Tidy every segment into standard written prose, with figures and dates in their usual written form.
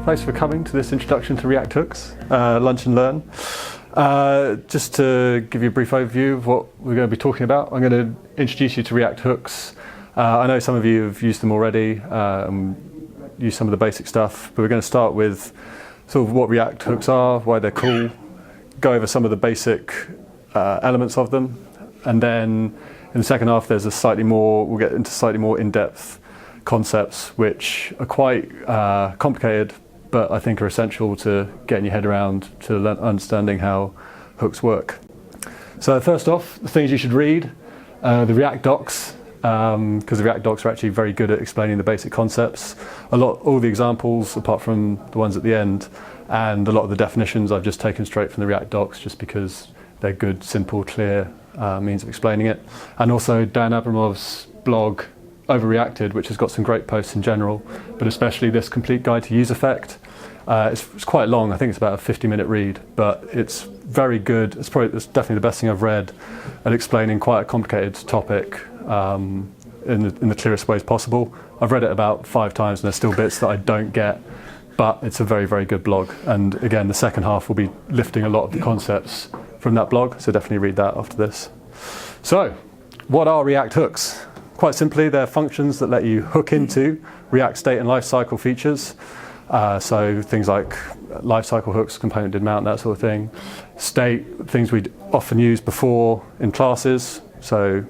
thanks for coming to this introduction to React hooks, Lunch and Learn. Just to give you a brief overview of what we're going to be talking about, I'm going to introduce you to React hooks. I know some of you have used them already, used some of the basic stuff, but we're going to start with sort of what React hooks are, why they're cool, go over some of the basic elements of them, and then in the second half we'll get into slightly more in-depth concepts which are quite complicated, but I think are essential to getting your head around to understanding how hooks work. So first off, the things you should read, the React docs, because the React docs are actually very good at explaining the basic concepts. All the examples, apart from the ones at the end, and a lot of the definitions I've just taken straight from the React docs just because they're good, simple, clear means of explaining it. And also Dan Abramov's blog, Overreacted, which has got some great posts in general, but especially this complete guide to useEffect. It's quite long, I think it's about a 50-minute read, but it's very good. It's definitely the best thing I've read at explaining quite a complicated topic in the clearest ways possible. I've read it about 5 times and there's still bits that I don't get, but it's a very, very good blog. And again, the second half will be lifting a lot of the concepts from that blog, so definitely read that after this. So, what are React hooks? Quite simply, they're functions that let you hook into React state and lifecycle features. So things like lifecycle hooks, component did mount, that sort of thing. State, things we'd often use before in classes. So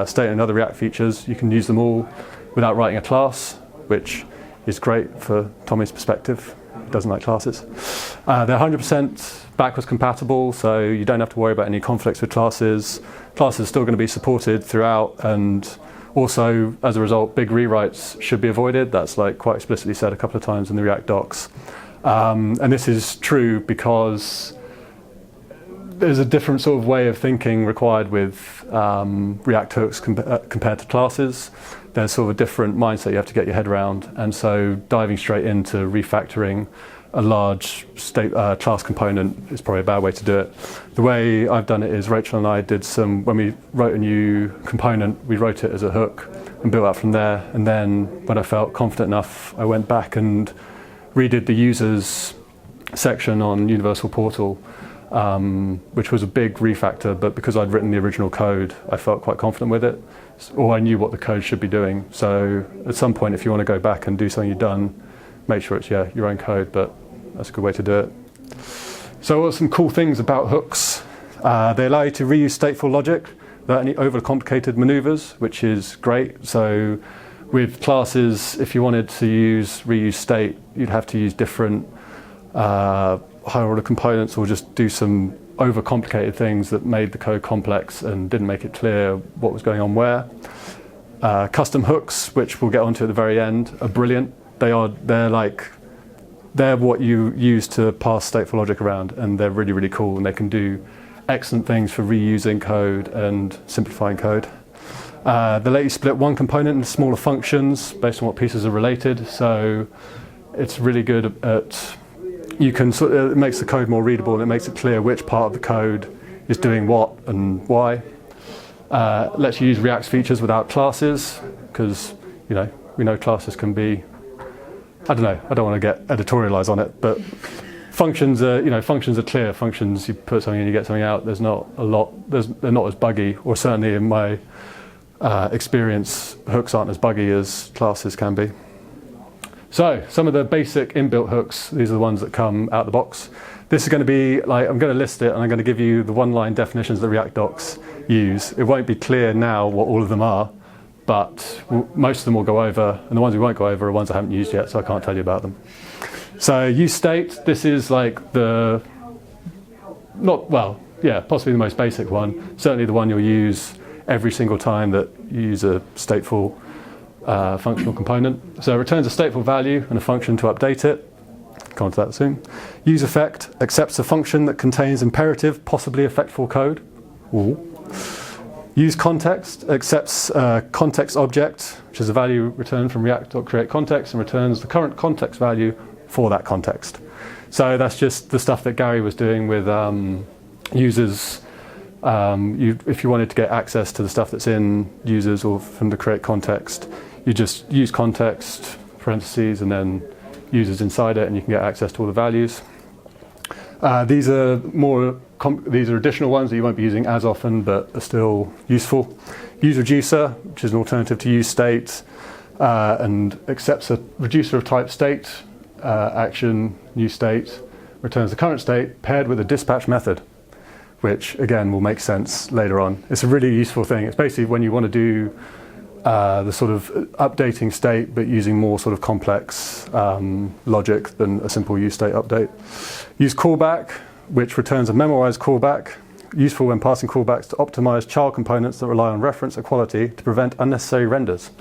state and other React features, you can use them all without writing a class, which is great for Tommy's perspective. He doesn't like classes. They're 100% backwards compatible, so you don't have to worry about any conflicts with classes. Classes are still going to be supported throughout, and also, as a result, big rewrites should be avoided. That's quite explicitly said a couple of times in the React docs. And this is true because there's a different sort of way of thinking required with React hooks compared to classes. There's sort of a different mindset you have to get your head around. And so diving straight into refactoring a large state class component is probably a bad way to do it. The way I've done it is Rachel and I did when we wrote a new component, we wrote it as a hook and built out from there. And then when I felt confident enough, I went back and redid the users section on Universal Portal, which was a big refactor, but because I'd written the original code, I felt quite confident with it, or I knew what the code should be doing. So at some point, if you want to go back and do something you've done, make sure it's your own code, but that's a good way to do it. So what are some cool things about hooks? They allow you to reuse stateful logic without any overcomplicated maneuvers, which is great. So with classes, if you wanted to reuse state, you'd have to use different higher order components or just do some overcomplicated things that made the code complex and didn't make it clear what was going on where. Custom hooks, which we'll get onto at the very end, are brilliant. They're what you use to pass stateful logic around, and they're really, really cool, and they can do excellent things for reusing code and simplifying code. They let you split one component into smaller functions based on what pieces are related, so it's really good at it makes the code more readable, and it makes it clear which part of the code is doing what and why. Lets you use React's features without classes, because we know classes can be, I don't want to get editorialized on it, but functions are clear. Functions, you put something in, you get something out. They're not as buggy, or certainly in my experience, hooks aren't as buggy as classes can be. So some of the basic inbuilt hooks, these are the ones that come out of the box. This is going to be I'm going to list it, and I'm going to give you the one-line definitions that React docs use. It won't be clear now what all of them are, but most of them we'll go over, and the ones we won't go over are ones I haven't used yet, so I can't tell you about them. So useState, this is possibly the most basic one, certainly the one you'll use every single time that you use a stateful functional component. So it returns a stateful value and a function to update it. Come on to that soon. useEffect accepts a function that contains imperative, possibly effectful code. Ooh. useContext accepts a context object, which is a value returned from React.createContext, and returns the current context value for that context. So that's just the stuff that Gary was doing with users. If you wanted to get access to the stuff that's in users or from the create context, you just use context, parentheses, and then users inside it, and you can get access to all the values. These are additional ones that you won't be using as often, but are still useful. useReducer, which is an alternative to useState, and accepts a reducer of type state action. useState returns the current state paired with a dispatch method, which again will make sense later on. It's a really useful thing. It's basically when you want to do the sort of updating state, but using more sort of complex logic than a simple useState update. useCallback, which returns a memorized callback, useful when passing callbacks to optimize child components that rely on reference equality to prevent unnecessary renders,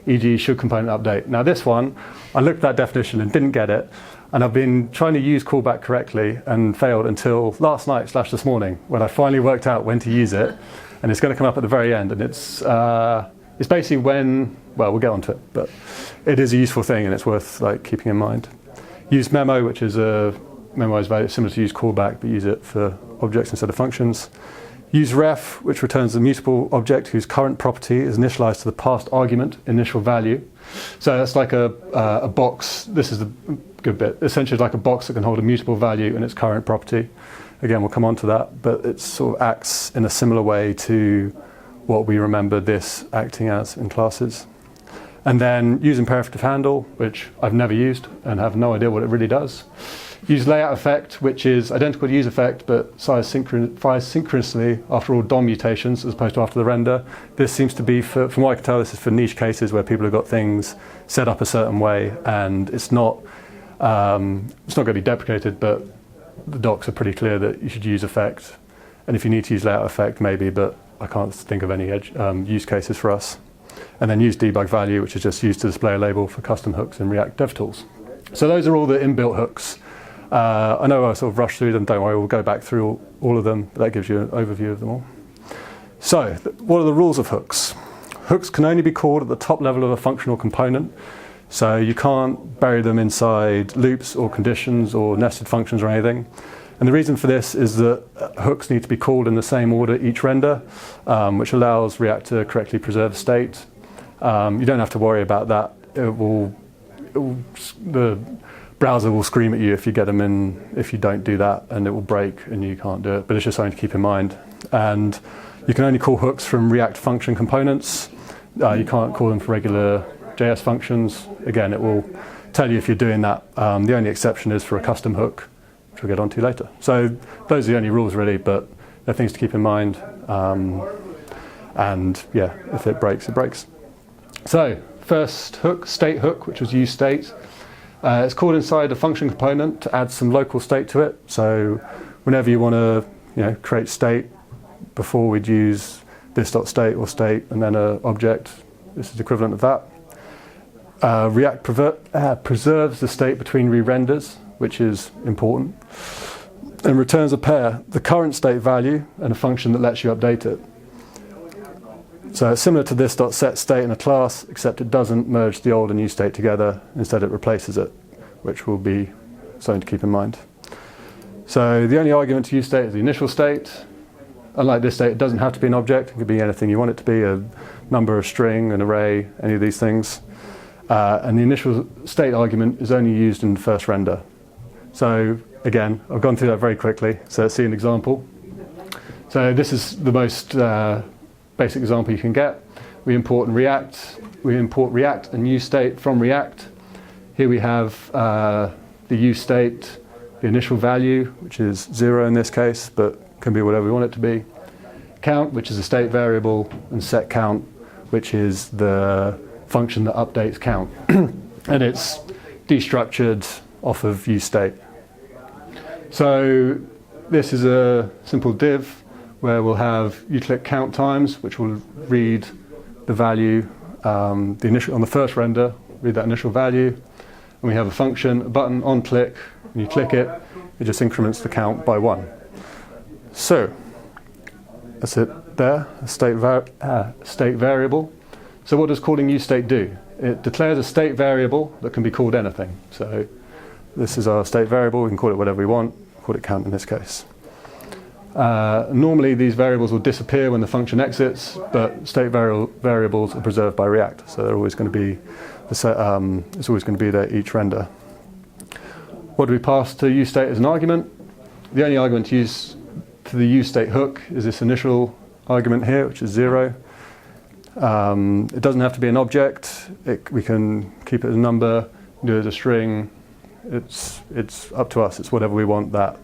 e.g. should component update. Now this one, I looked at that definition and didn't get it, and I've been trying to use callback correctly and failed until last night / this morning, when I finally worked out when to use it, and it's going to come up at the very end, and it's basically when, well, we'll get onto it, but it is a useful thing and it's worth keeping in mind. useMemo, which is a memorized value similar to useCallback, but use it for objects instead of functions. useRef, which returns a mutable object whose current property is initialized to the passed argument initial value. So that's like a box. This is the good bit. Essentially, like a box that can hold a mutable value in its current property. Again, we'll come on to that, but it sort of acts in a similar way to what we remember this acting as in classes. And then useimperative handle, which I've never used and have no idea what it really does. useLayoutEffect, which is identical to useEffect, but fires synchronously after all DOM mutations as opposed to after the render. This seems to be, from what I can tell, this is for niche cases where people have got things set up a certain way, and it's not going to be deprecated, but the docs are pretty clear that you should use effect. And if you need to use layout effect, maybe, but I can't think of any use cases for us. And then use debug value, which is just used to display a label for custom hooks in React DevTools. So those are all the inbuilt hooks. I know I sort of rushed through them, don't worry, we'll go back through all of them, but that gives you an overview of them all. So, what are the rules of hooks? Hooks can only be called at the top level of a functional component, so you can't bury them inside loops or conditions or nested functions or anything. And the reason for this is that hooks need to be called in the same order each render, which allows React to correctly preserve state. You don't have to worry about that. The browser will scream at you if you get them in, if you don't do that, and it will break and you can't do it. But it's just something to keep in mind. And you can only call hooks from React function components. You can't call them for regular JS functions. Again, it will tell you if you're doing that. The only exception is for a custom hook, which we'll get onto later. So those are the only rules really, but they're things to keep in mind. And yeah, if it breaks, it breaks. So first hook, state hook, which was useState. It's called inside a function component to add some local state to it. So whenever you want to create state, before we'd use this.state or state and then an object. This is equivalent of that. React preserves the state between re-renders, which is important, and returns a pair, the current state value and a function that lets you update it. So it's similar to this.setState in a class, except it doesn't merge the old and new state together. Instead, it replaces it, which will be something to keep in mind. So the only argument to useState is the initial state. Unlike this state, it doesn't have to be an object. It could be anything you want it to be, a number, a string, an array, any of these things. And the initial state argument is only used in the first render. So again, I've gone through that very quickly. So let's see an example. So this is the most basic example you can get. We import React and useState from React. Here we have the useState, the initial value, which is 0 in this case, but can be whatever we want it to be. Count, which is a state variable, and setCount, which is the function that updates count. And it's destructured off of useState. So this is a simple div where we'll have uclick count times, which will read the value, on the first render, read that initial value. And we have a function, a button on click. When you click it, it just increments the count by 1. So that's it there, a state variable. So what does calling useState do? It declares a state variable that can be called anything. So this is our state variable. We can call it whatever we want. Call it count in this case. Normally these variables will disappear when the function exits, but state variables are preserved by React, so they're always going to be it's always going to be there each render. What do we pass to useState as an argument? The only argument to use to the useState hook is this initial argument here, which is 0. It doesn't have to be an object. We can keep it as a number, do it as a string. It's up to us. It's whatever we want that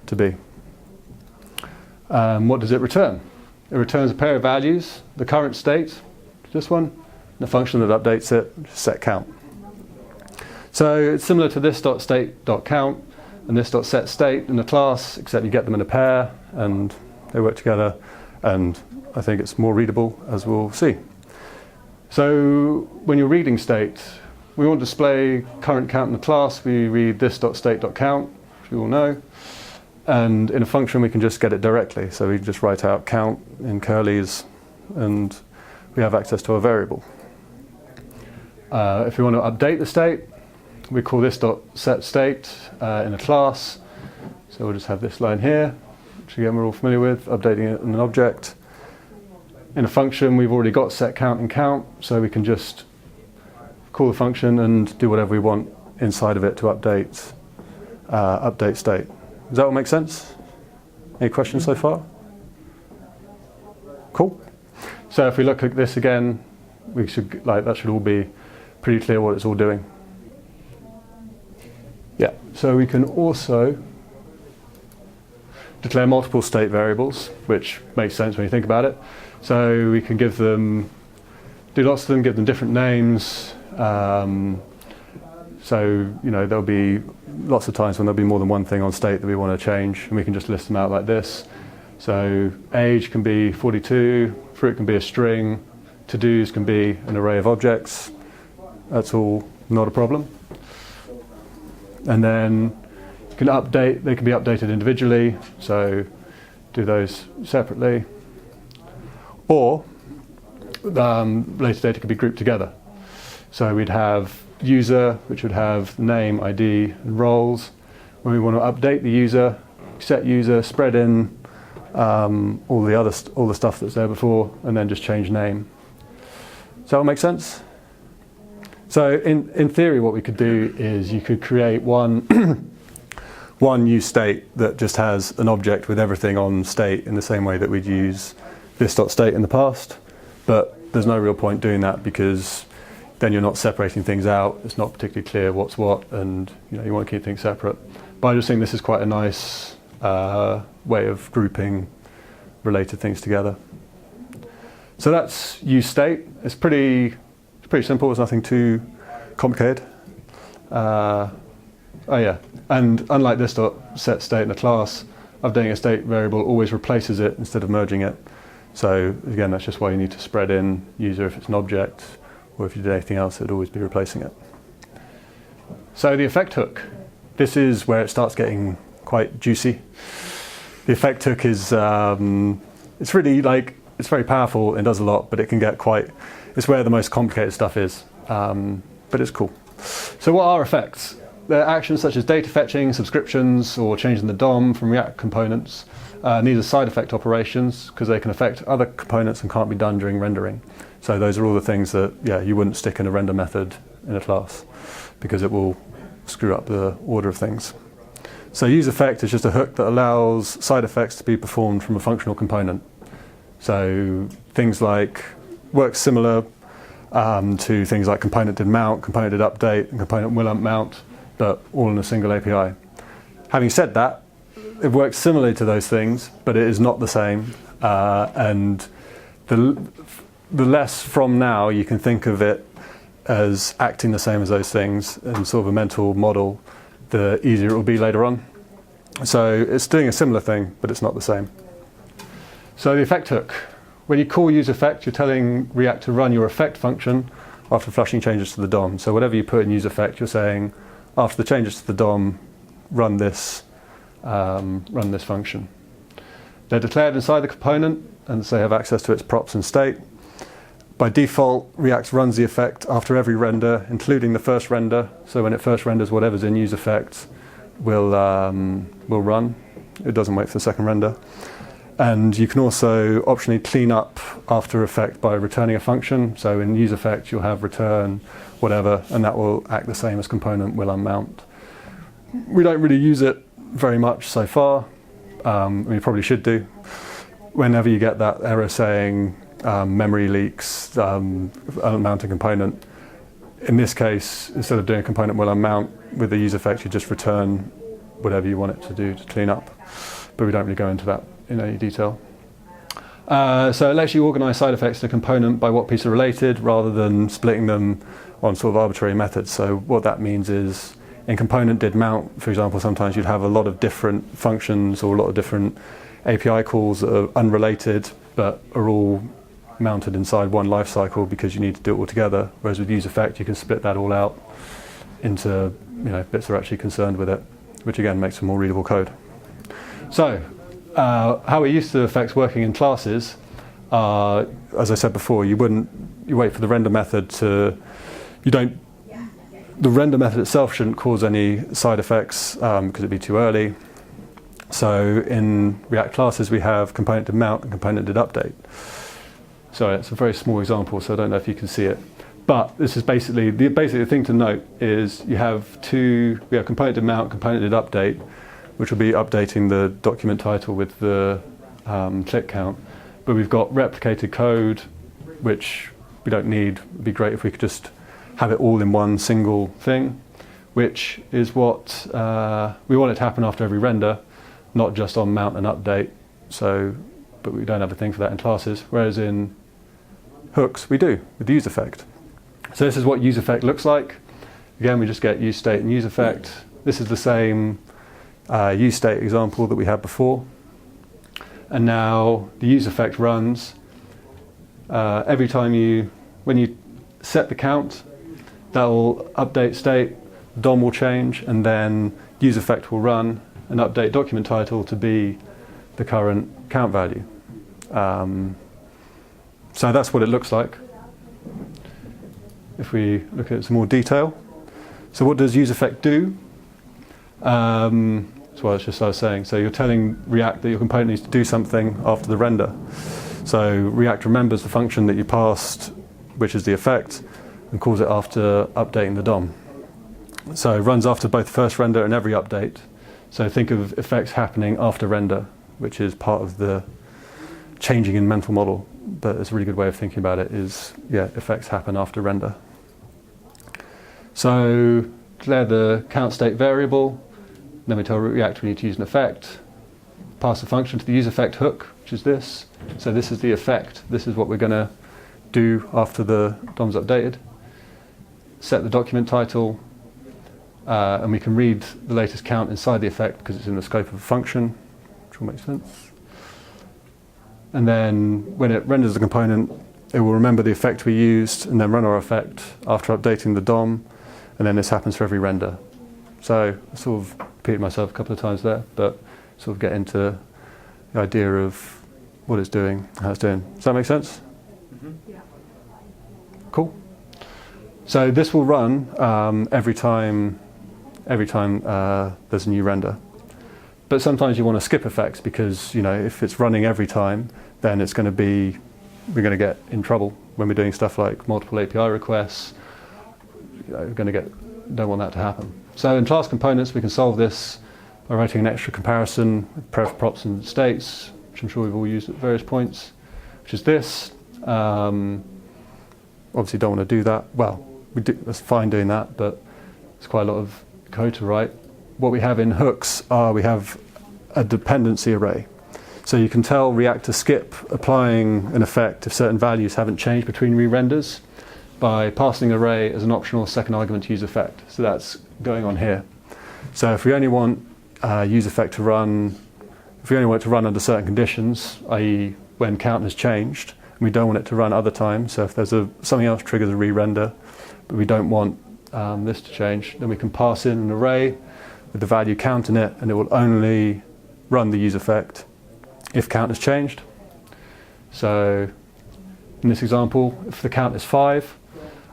to be. What does it return? It returns a pair of values, the current state, this one, and a function that updates it, set count. So it's similar to this.state.count and this.setState in a class, except you get them in a pair and they work together, and I think it's more readable, as we'll see. So when you're reading state, we want to display current count in the class. We read this.state.count, which we all know. And in a function, we can just get it directly. So we just write out count in curlies, and we have access to a variable. If we want to update the state, we call this.setState in a class. So we'll just have this line here, which again we're all familiar with, updating it in an object. In a function, we've already got set count and count, so we can just call the function and do whatever we want inside of it to update state. Does that all make sense? Any questions so far? Cool. So if we look at this again, that should all be pretty clear what it's all doing. Yeah. So we can also declare multiple state variables, which makes sense when you think about it. So we can do lots of them, give them different names. So, there'll be lots of times when there'll be more than one thing on state that we want to change, and we can just list them out like this. So age can be 42, fruit can be a string, to-dos can be an array of objects. That's all not a problem. And then they can be updated individually, so do those separately. Or related data could be grouped together. So we'd have user, which would have name, ID, and roles. When we want to update the user, set user, spread in all the stuff that's there before, and then just change name. Does that all make sense? So in theory, what we could do is you could create one useState that just has an object with everything on state in the same way that we'd use this.state in the past. But there's no real point doing that, because then you're not separating things out. It's not particularly clear what's what, and you want to keep things separate. But I just think this is quite a nice way of grouping related things together. So that's useState. It's pretty simple. There's nothing too complicated. And unlike this.setState in a class, updating a state variable always replaces it instead of merging it. So again, that's just why you need to spread in user if it's an object, or if you did anything else, it'd always be replacing it. So the effect hook. This is where it starts getting quite juicy. The effect hook is, it's very powerful and does a lot, but it can get it's where the most complicated stuff is. But it's cool. So what are effects? They're actions such as data fetching, subscriptions, or changing the DOM from React components. These are side effect operations because they can affect other components and can't be done during rendering. So those are all the things that you wouldn't stick in a render method in a class, because it will screw up the order of things. So useEffect is just a hook that allows side effects to be performed from a functional component. So things like works similar to things like component did mount, component did update, and component will mount, but all in a single API. Having said that, it works similarly to those things, but it is not the same. And the less from now you can think of it as acting the same as those things in sort of a mental model, the easier it will be later on. So it's doing a similar thing, but it's not the same. So the effect hook. When you call useEffect, you're telling React to run your effect function after flushing changes to the DOM. So whatever you put in useEffect, you're saying, after the changes to the DOM, run this function. They're declared inside the component, and so they have access to its props and state. By default, React runs the effect after every render, including the first render. So when it first renders, whatever's in useEffect will run. It doesn't wait for the second render. And you can also optionally clean up after effect by returning a function. So in useEffect, you'll have return whatever, and that will act the same as component will unmount. We don't really use it very much so far. We probably should do. Whenever you get that error saying memory leaks, unmounting component, in this case, instead of doing a component will unmount with the useEffect, you just return whatever you want it to do to clean up. But we don't really go into that in any detail. So it lets you organise side effects in a component by what piece are related rather than splitting them on sort of arbitrary methods. So what that means is in component did mount, for example, sometimes you'd have a lot of different functions or a lot of different API calls that are unrelated but are all mounted inside one lifecycle because you need to do it all together. Whereas with useEffect, you can split that all out into bits that are actually concerned with it, which again makes for more readable code. So how we're used to effects working in classes, as I said before, you wait for the render method to, the render method itself shouldn't cause any side effects because it'd be too early. So in React classes we have component did mount and component did update. Sorry, it's a very small example, so I don't know if you can see it. But this is basically the thing to note is we have component did mount, component did update, which will be updating the document title with the click count. But we've got replicated code, which we don't need. It'd be great if we could just have it all in one single thing, which is what we want it to happen after every render, not just on mount and update. But we don't have a thing for that in classes, whereas in hooks we do with the useEffect. So this is what useEffect looks like. Again, we just get useState and useEffect. This is the same useState example that we had before. And now the useEffect runs every time when you set the count, that will update state, DOM will change, and then useEffect will run and update document title to be the current count value. So that's what it looks like. If we look at some more detail. So what does useEffect do? Well, it's just what I was saying. So you're telling React that your component needs to do something after the render. So React remembers the function that you passed, which is the effect, and calls it after updating the DOM. So it runs after both the first render and every update. So think of effects happening after render, which is part of the changing in mental model. But it's a really good way of thinking about it is, effects happen after render. So declare the count state variable. Then we tell React we need to use an effect. Pass the function to the useEffect hook, which is this. So this is the effect. This is what we're going to do after the DOM's updated. Set the document title, and we can read the latest count inside the effect because it's in the scope of a function, which will make sense. And then when it renders the component, it will remember the effect we used and then run our effect after updating the DOM, and then this happens for every render. So I sort of repeated myself a couple of times there, but sort of get into the idea of what it's doing, how it's doing. Does that make sense? Mm-hmm. Yeah. Cool. So this will run every time there's a new render. But sometimes you want to skip effects because if it's running every time, then we're going to get in trouble when we're doing stuff like multiple API requests. Don't want that to happen. So in class components, we can solve this by writing an extra comparison with pref, props, and states, which I'm sure we've all used at various points, which is this. Obviously, don't want to do that. Well, that's fine doing that, but it's quite a lot of code to write. What we have in hooks we have a dependency array. So you can tell React to skip applying an effect if certain values haven't changed between re-renders by passing array as an optional second argument to useEffect. So that's going on here. So if we only want useEffect to run, under certain conditions, i.e. when count has changed, and we don't want it to run other times, so if there's something else triggers a re-render, but we don't want this to change, then we can pass in an array with the value count in it, and it will only run the useEffect if count has changed. So in this example, if the count is 5,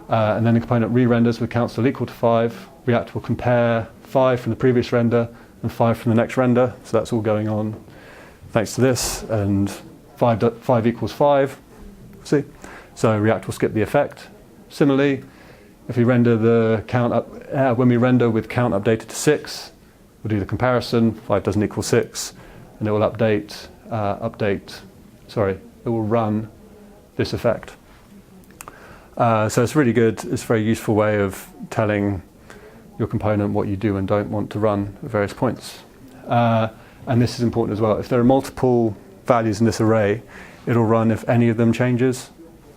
and then the component re-renders with count still equal to 5, React will compare 5 from the previous render and 5 from the next render. So that's all going on thanks to this, and 5 equals 5. See? So React will skip the effect. Similarly, if we render the count when we render with count updated to 6, we'll do the comparison, 5 doesn't equal 6, and it will it will run this effect. So it's really good, it's a very useful way of telling your component what you do and don't want to run at various points. And this is important as well. If there are multiple values in this array, it'll run if any of them changes.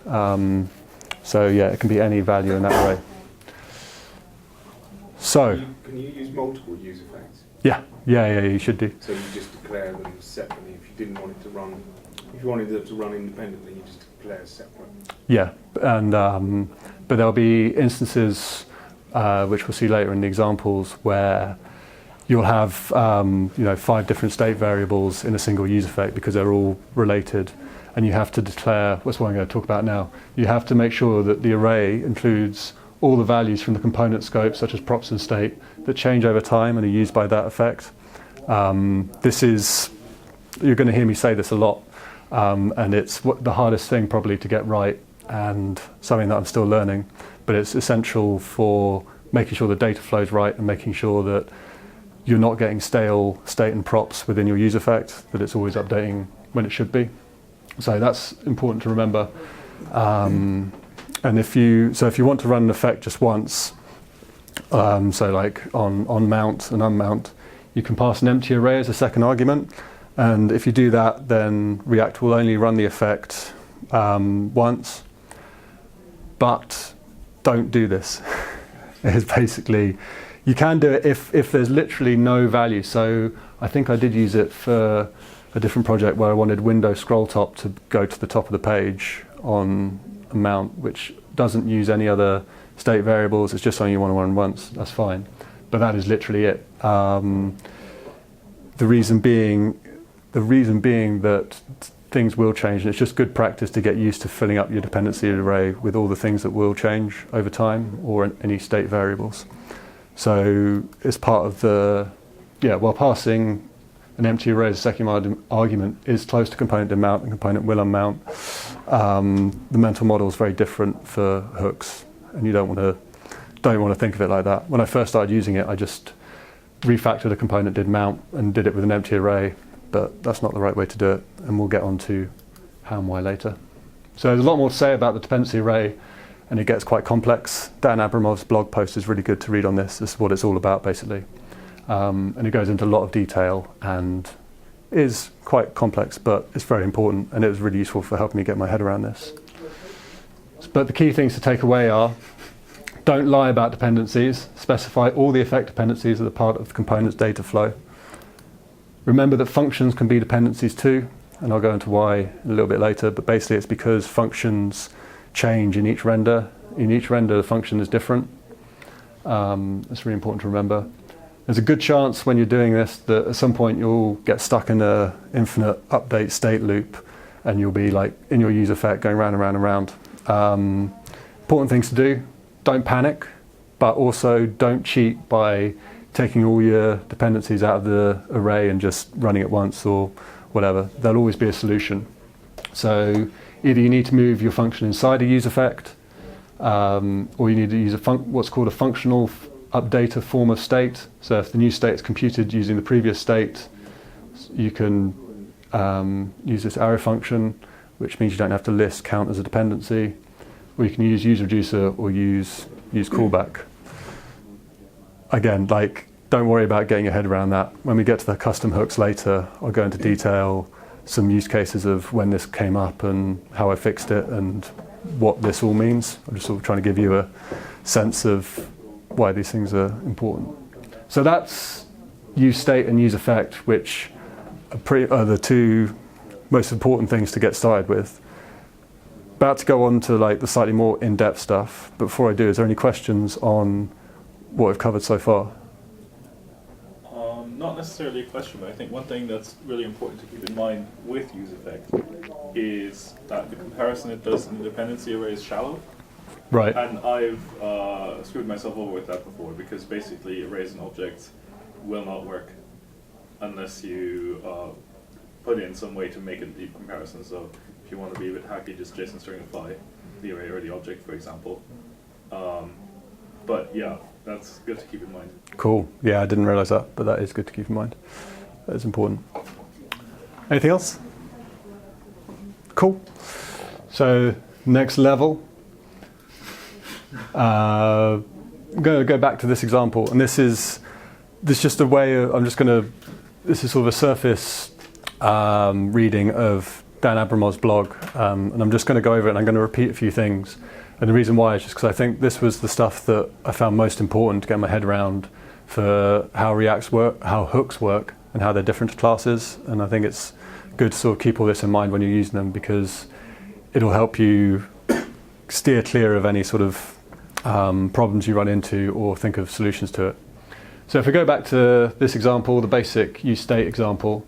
So yeah, it can be any value in that array. So can you use multiple use effects? Yeah, you should do. So you just declare them separately if you didn't want it to run. If you wanted them to run independently, you just declare separate. Yeah, and but there'll be instances which we'll see later in the examples where you'll have 5 different state variables in a single use effect because they're all related, and you have to declare. What's what I'm going to talk about now. You have to make sure that the array includes all the values from the component scope, such as props and state, that change over time and are used by that effect. You're going to hear me say this a lot, and it's the hardest thing probably to get right, and something that I'm still learning, but it's essential for making sure the data flows right and making sure that you're not getting stale state and props within your use effect, that it's always updating when it should be. So that's important to remember. And if you want to run an effect just once, so like on mount and unmount, you can pass an empty array as a second argument. And if you do that, then React will only run the effect once. But don't do this. It's basically, you can do it if there's literally no value. So I think I did use it for a different project where I wanted window scroll top to go to the top of the page on a mount, which doesn't use any other state variables. It's just something you want to run once. That's fine. But that is literally it. The reason being that things will change, and it's just good practice to get used to filling up your dependency array with all the things that will change over time, or any state variables. So it's part of while passing an empty array as a second argument is close to component mount and component will unmount. The mental model is very different for hooks, and you don't want to think of it like that. When I first started using it, I just refactored a component, did mount, and did it with an empty array. But that's not the right way to do it, and we'll get on to how and why later. So there's a lot more to say about the dependency array, and it gets quite complex. Dan Abramov's blog post is really good to read on this. This is what it's all about, basically. And it goes into a lot of detail and is quite complex, but it's very important, and it was really useful for helping me get my head around this. But the key things to take away are: don't lie about dependencies. Specify all the effect dependencies that are part of the component's data flow. Remember that functions can be dependencies too, and I'll go into why a little bit later, but basically it's because functions change in each render. In each render, the function is different. That's really important to remember. There's a good chance when you're doing this that at some point you'll get stuck in an infinite update state loop, and you'll be like in your use effect going round and round and round. Important things to do: don't panic, but also don't cheat by taking all your dependencies out of the array and just running it once or whatever. There'll always be a solution. So either you need to move your function inside a use effect, or you need to use what's called a functional updater form of state. So if the new state is computed using the previous state, you can use this arrow function, which means you don't have to list count as a dependency, or you can use useReducer or use callback. Again, don't worry about getting your head around that. When we get to the custom hooks later, I'll go into detail some use cases of when this came up and how I fixed it and what this all means. I'm just sort of trying to give you a sense of why these things are important. So that's useState and useEffect, which are the two most important things to get started with. About to go on to the slightly more in-depth stuff, but before I do, is there any questions on what we've covered so far? Not necessarily a question, but I think one thing that's really important to keep in mind with useEffect is that the comparison it does in the dependency array is shallow. Right. And I've screwed myself over with that before, because basically arrays and objects will not work unless you put in some way to make a deep comparison. So if you want to be a bit hacky, just JSON stringify the array or the object, for example. But yeah, that's good to keep in mind. Cool. Yeah, I didn't realise that, but that is good to keep in mind. That is important. Anything else? Cool. So next level. I'm going to go back to this example, and this is just a way of, this is sort of a surface reading of Dan Abramov's blog, and I'm just going to go over it, and I'm going to repeat a few things. And the reason why is just because I think this was the stuff that I found most important to get my head around for how Reacts work, how hooks work, and how they're different to classes. And I think it's good to sort of keep all this in mind when you're using them, because it'll help you steer clear of any sort of problems you run into or think of solutions to it. So if we go back to this example, the basic useState example,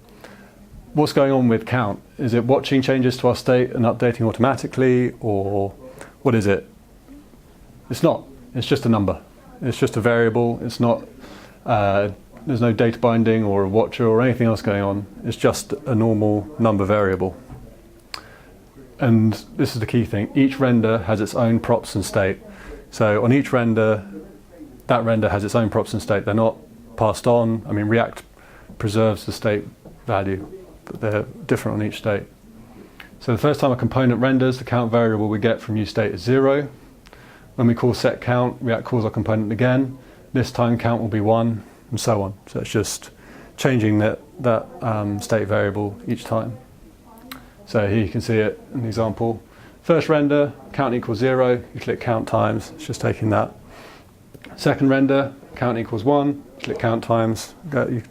what's going on with count? Is it watching changes to our state and updating automatically, or what is it? It's not. It's just a number. It's just a variable. It's not. There's no data binding or a watcher or anything else going on. It's just a normal number variable. And this is the key thing. Each render has its own props and state. So on each render, that render has its own props and state. They're not passed on. I mean, React preserves the state value, but they're different on each state. So the first time a component renders, the count variable we get from useState is 0. When we call setCount, React calls our component again. This time count will be 1, and so on. So it's just changing that state variable each time. So here you can see it in the example. First render, count equals 0. You click count times. It's just taking that. Second render, count equals 1. You click count times. You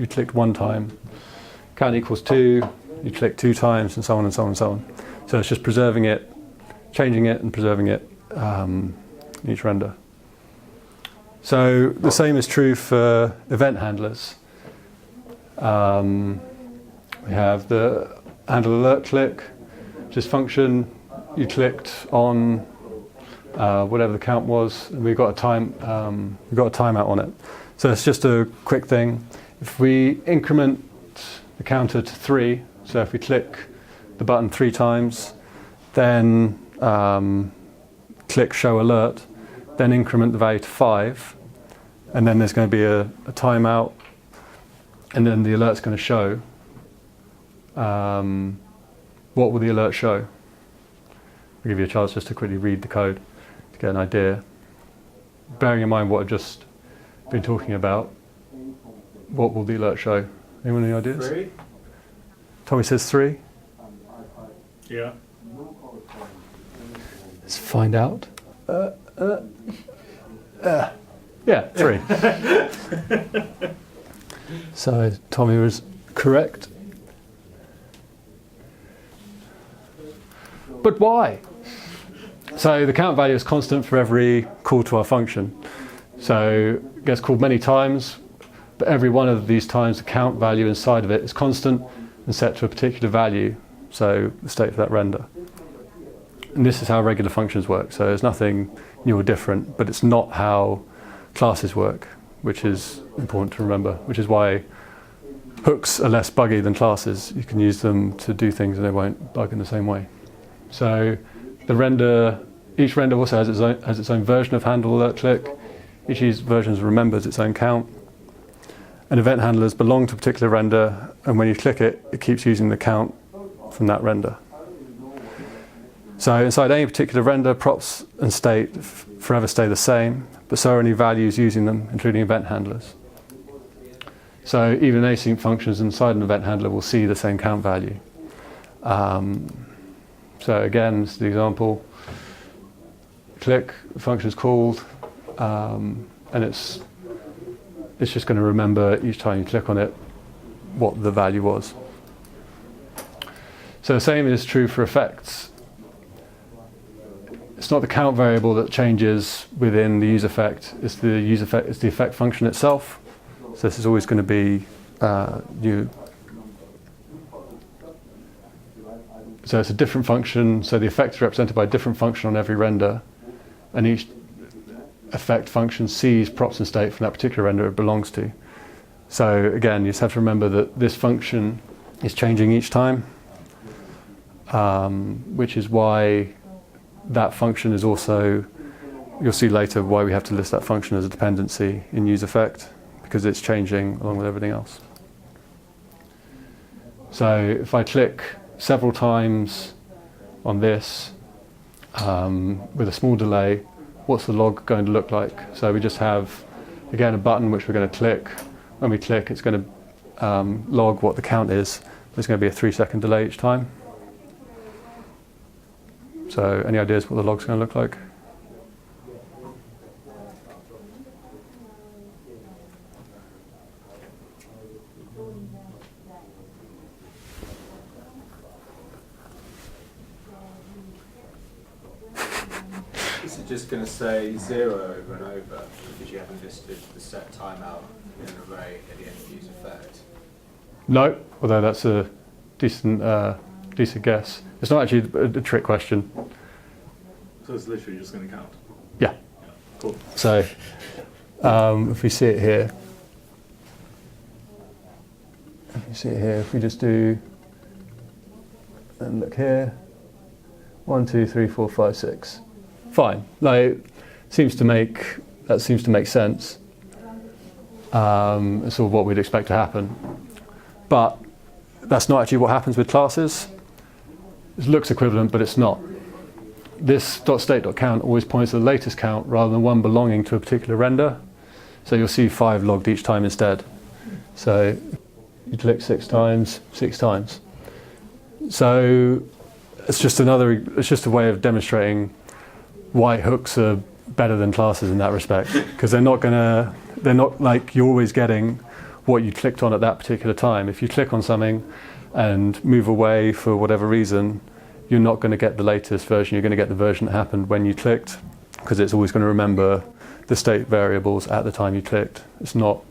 clicked 1 time. Count equals 2. You click 2 times, and so on and so on and so on. So it's just preserving it, changing it, and preserving it each render. So the same is true for event handlers. We have the handle alert click, which is function. You clicked on whatever the count was, and we've got a timeout on it. So it's just a quick thing. If we increment the counter to 3, so if we click the button 3 times, then click show alert, then increment the value to 5, and then there's going to be a timeout, and then the alert's going to show. What will the alert show? I'll give you a chance just to quickly read the code to get an idea. Bearing in mind what I've just been talking about, what will the alert show? Anyone any ideas? 3. Tommy says 3. Yeah. Let's find out. Yeah, 3. So Tommy was correct. But why? So the count value is constant for every call to our function. So it gets called many times, but every one of these times the count value inside of it is constant and set to a particular value, so the state for that render. And this is how regular functions work. So there's nothing new or different, but it's not how classes work, which is important to remember, which is why hooks are less buggy than classes. You can use them to do things and they won't bug in the same way. So each render also has its own version of handle alert click. Each of these versions remembers its own count. And event handlers belong to a particular render, and when you click it, it keeps using the count from that render. So inside any particular render, props and state forever stay the same, but so are any values using them, including event handlers. So even async functions inside an event handler will see the same count value. So again, this is the example. Click, the function is called, and it's just going to remember each time you click on it what the value was. So the same is true for effects. It's not the count variable that changes within the useEffect. It's the effect function itself. So this is always going to be new. So it's a different function. So the effect is represented by a different function on every render, and each effect function sees props and state from that particular render it belongs to. So again, you just have to remember that this function is changing each time, which is why that function is also you'll see later why we have to list that function as a dependency in useEffect, because it's changing along with everything else. So if I click several times on this with a small delay, what's the log going to look like? So we just have, again, a button which we're going to click. When we click, it's going to log what the count is. There's going to be a 3-second delay each time. So any ideas what the log's going to look like? Is it just going to say 0 over and over because you haven't listed the set timeout in an array at the end of useEffect? No, although that's a decent guess. It's not actually a trick question. So it's literally just going to count. Yeah. Cool. So if we see it here, if we just do and look here, 1, 2, 3, 4, 5, 6. Fine. Like, that seems to make sense. It's sort of what we'd expect to happen. But that's not actually what happens with classes. It looks equivalent, but it's not. This .state.count always points to the latest count rather than one belonging to a particular render. So you'll see 5 logged each time instead. So you click 6 times, 6 times. So it's just a way of demonstrating why hooks are better than classes in that respect, because they're not like you're always getting what you clicked on at that particular time. If you click on something and move away for whatever reason, you're not going to get the latest version. You're going to get the version that happened when you clicked, because it's always going to remember the state variables at the time you clicked. It's not.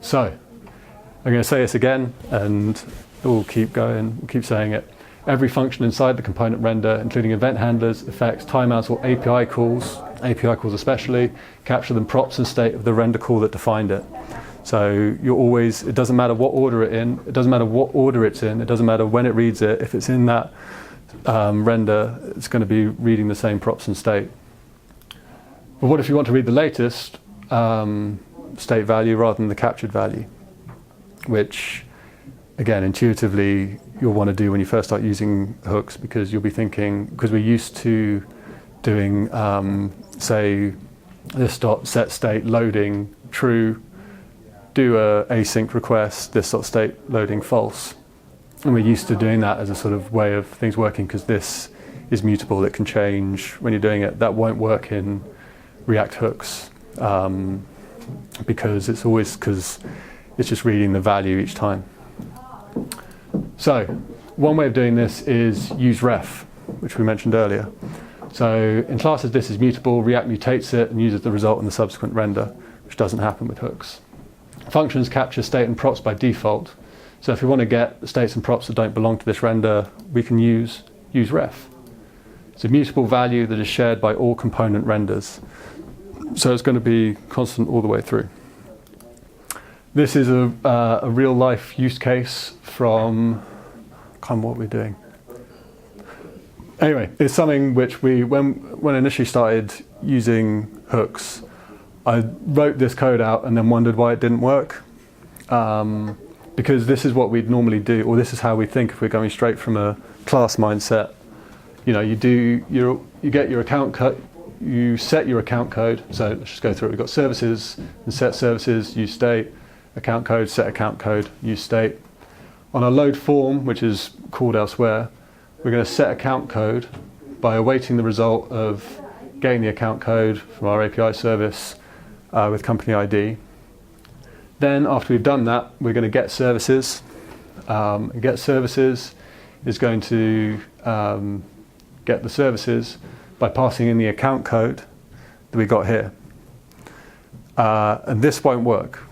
So I'm going to say this again, and we'll keep going. We'll keep saying it. Every function inside the component render, including event handlers, effects, timeouts, or API calls especially, capture the props and state of the render call that defined it. So it doesn't matter what order it's in, it doesn't matter what order it's in, it doesn't matter when it reads it, if it's in that render, it's going to be reading the same props and state. But what if you want to read the latest state value rather than the captured value? Which, again, intuitively, you'll want to do when you first start using hooks, because you'll be thinking, because we're used to doing, say, this set state loading true, do a async request, this state loading false. And we're used to doing that as a sort of way of things working, because this is mutable, it can change when you're doing it. That won't work in React hooks, because it's just reading the value each time. So one way of doing this is useRef, which we mentioned earlier. So in classes, this is mutable. React mutates it and uses the result in the subsequent render, which doesn't happen with hooks. Functions capture state and props by default. So if we want to get the states and props that don't belong to this render, we can use useRef. It's a mutable value that is shared by all component renders. So it's going to be constant all the way through. This is a real life use case from what we're doing. Anyway, it's something which when I initially started using hooks, I wrote this code out and then wondered why it didn't work. Because this is what we'd normally do, or this is how we think if we're going straight from a class mindset. You know, you get your account code, you set your account code. So let's just go through it. We've got services and set services, use state, account code, set account code, use state. On our load form, which is called elsewhere, we're going to set account code by awaiting the result of getting the account code from our API service with company ID. Then after we've done that, we're going to get services. And get services is going to get the services by passing in the account code that we got here. And this won't work.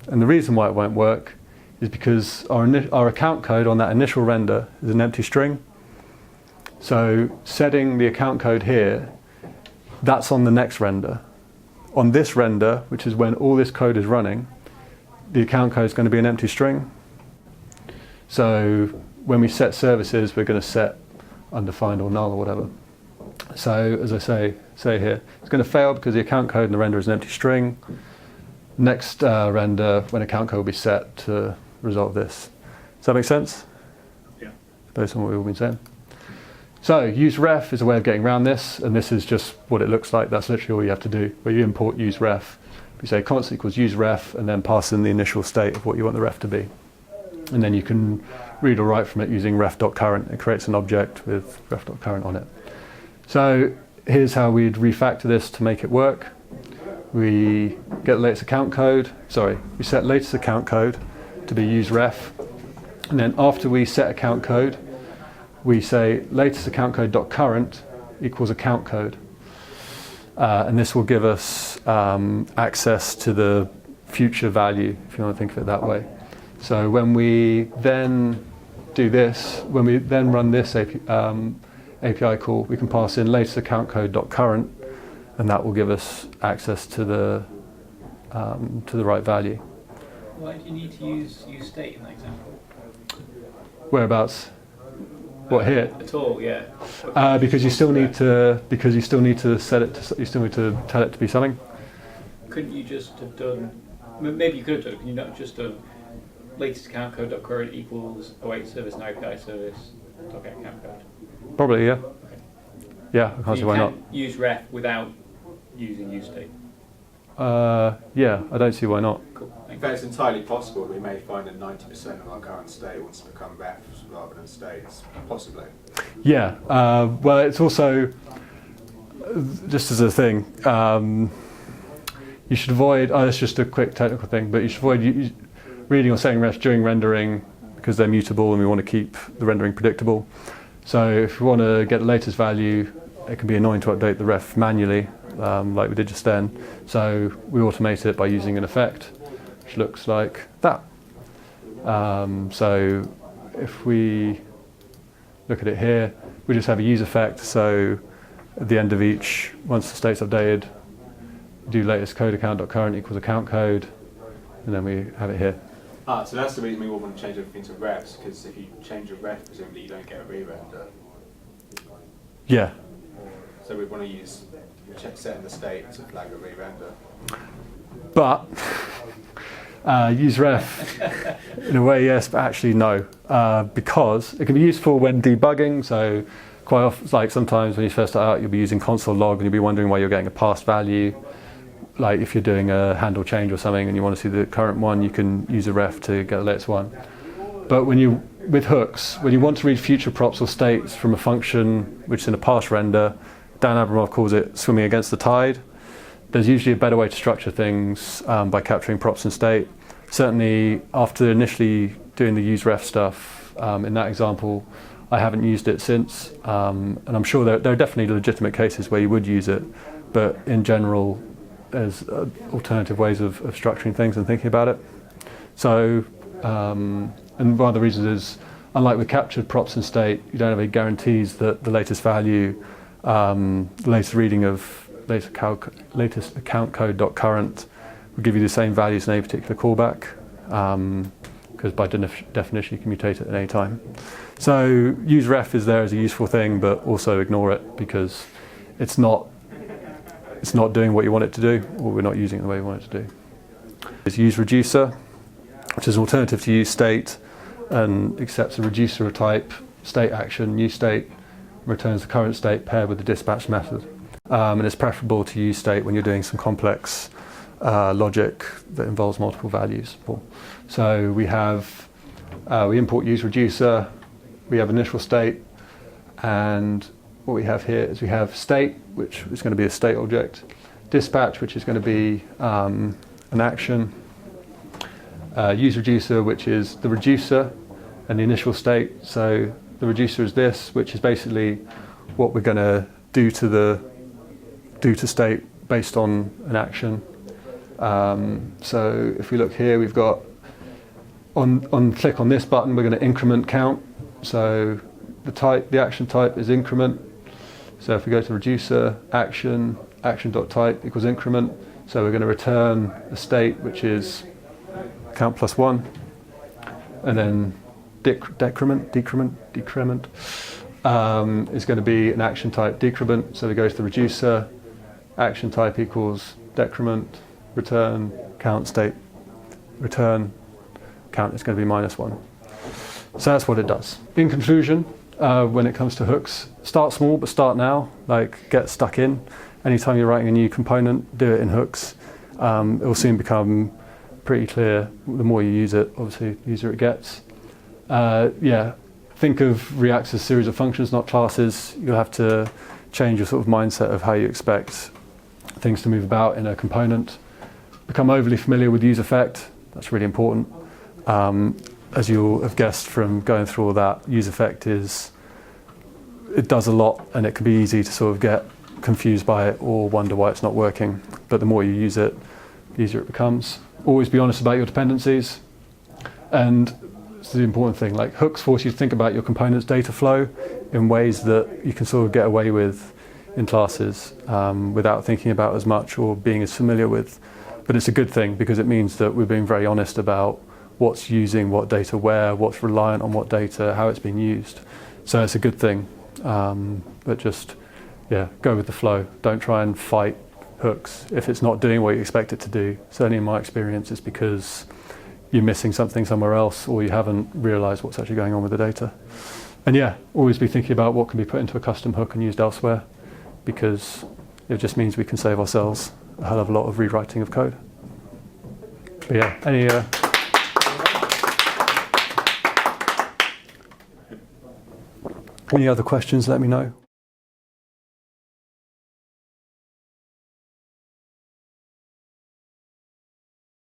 And the reason why it won't work is because our account code on that initial render is an empty string. So setting the account code here, that's on the next render. On this render, which is when all this code is running, the account code is going to be an empty string. So when we set services, we're going to set undefined or null or whatever. So as I say here, it's going to fail because the account code in the render is an empty string. Next render, when account code will be set to resolve this. Does that make sense? Yeah. Based on what we've all been saying. So useRef is a way of getting around this, and this is just what it looks like. That's literally all you have to do. Where you import useRef, you say constant equals useRef, and then pass in the initial state of what you want the ref to be. And then you can read or write from it using ref.current. It creates an object with ref.current on it. So here's how we'd refactor this to make it work. We get the latest account code. We set latest account code to be useRef. And then after we set account code, we say latest account code.current equals account code. And this will give us access to the future value, if you want to think of it that way. So when we then do this, when we then run this API call, we can pass in latest account code.current, and that will give us access to the right value. Why do you need to use useState in that example? Whereabouts? What here? At all, yeah. Because you still need to set it. You still need to tell it to be something. Couldn't you just have done? Maybe you could have done. Can you not just done latest account code.current equals await service and API service dot get account code? Probably, yeah. Okay. Yeah, I can't see why not. Use ref without using useState. Yeah, I don't see why not. Cool. In fact, it's entirely possible we may find that 90% of our current state wants to become refs rather than states, possibly. Yeah, well, it's also, just as a thing, you should avoid, it's just a quick technical thing, but you should avoid reading or setting refs during rendering because they're mutable and we want to keep the rendering predictable. So if we want to get the latest value, it can be annoying to update the ref manually, like we did just then. So we automate it by using an effect, which looks like that. So if we look at it here, we just have a useEffect. So at the end of each, once the state's updated, do latest code account.current equals account code, and then we have it here. So that's the reason we all want to change everything to refs, because if you change a ref, presumably you don't get a re-render. Yeah. So we want to use setting the state to flag a re-render. But useRef, in a way, yes, but actually no, because it can be useful when debugging. So quite often, like sometimes when you first start out, you'll be using console log and you'll be wondering why you're getting a past value. Like if you're doing a handle change or something and you want to see the current one, you can use a ref to get the latest one. But with hooks, when you want to read future props or states from a function which is in a past render, Dan Abramov calls it swimming against the tide. There's usually a better way to structure things by capturing props and state. Certainly after initially doing the useRef stuff, in that example, I haven't used it since. And I'm sure there are definitely legitimate cases where you would use it, but in general, there's alternative ways of structuring things and thinking about it. So, and one of the reasons is, unlike with captured props and state, you don't have any guarantees that the latest value, the latest reading of latest account code.current will give you the same values in any particular callback, because by definition you can mutate it at any time. So useRef is there as a useful thing, but also ignore it because it's not doing what you want it to do, or we're not using it the way we want it to do. There's useReducer, which is an alternative to useState and accepts a reducer type state action. useState returns the current state paired with the dispatch method. And it's preferable to useState when you're doing some complex logic that involves multiple values. So we import useReducer, we have initial state, and what we have here is we have state, which is going to be a state object, dispatch, which is going to be an action, useReducer, which is the reducer, and the initial state. So the reducer is this, which is basically what we're going to do to state based on an action. So if we look here, we've got on click on this button, we're going to increment count. So the action type is increment. So if we go to reducer, action.type equals increment. So we're going to return a state which is count plus 1, and then decrement, is going to be an action type decrement. So we go to the reducer, action type equals decrement, return, count state, return, count is going to be -1. So that's what it does. In conclusion, when it comes to hooks, start small, but start now. Like, get stuck in. Anytime you're writing a new component, do it in hooks. It will soon become pretty clear. The more you use it, obviously, the easier it gets. Think of React as a series of functions, not classes. You'll have to change your sort of mindset of how you expect things to move about in a component. Become overly familiar with useEffect. That's really important. As you'll have guessed from going through all that, useEffect it does a lot, and it can be easy to sort of get confused by it or wonder why it's not working. But the more you use it, the easier it becomes. Always be honest about your dependencies. And it's the important thing, like hooks force you to think about your components' data flow in ways that you can sort of get away with in classes without thinking about as much or being as familiar with. But it's a good thing because it means that we're being very honest about what's using what data where, what's reliant on what data, how it's being used. So it's a good thing. But just, go with the flow. Don't try and fight hooks if it's not doing what you expect it to do. Certainly in my experience, it's because you're missing something somewhere else or you haven't realized what's actually going on with the data. And always be thinking about what can be put into a custom hook and used elsewhere, because it just means we can save ourselves a hell of a lot of rewriting of code. But any other questions, let me know.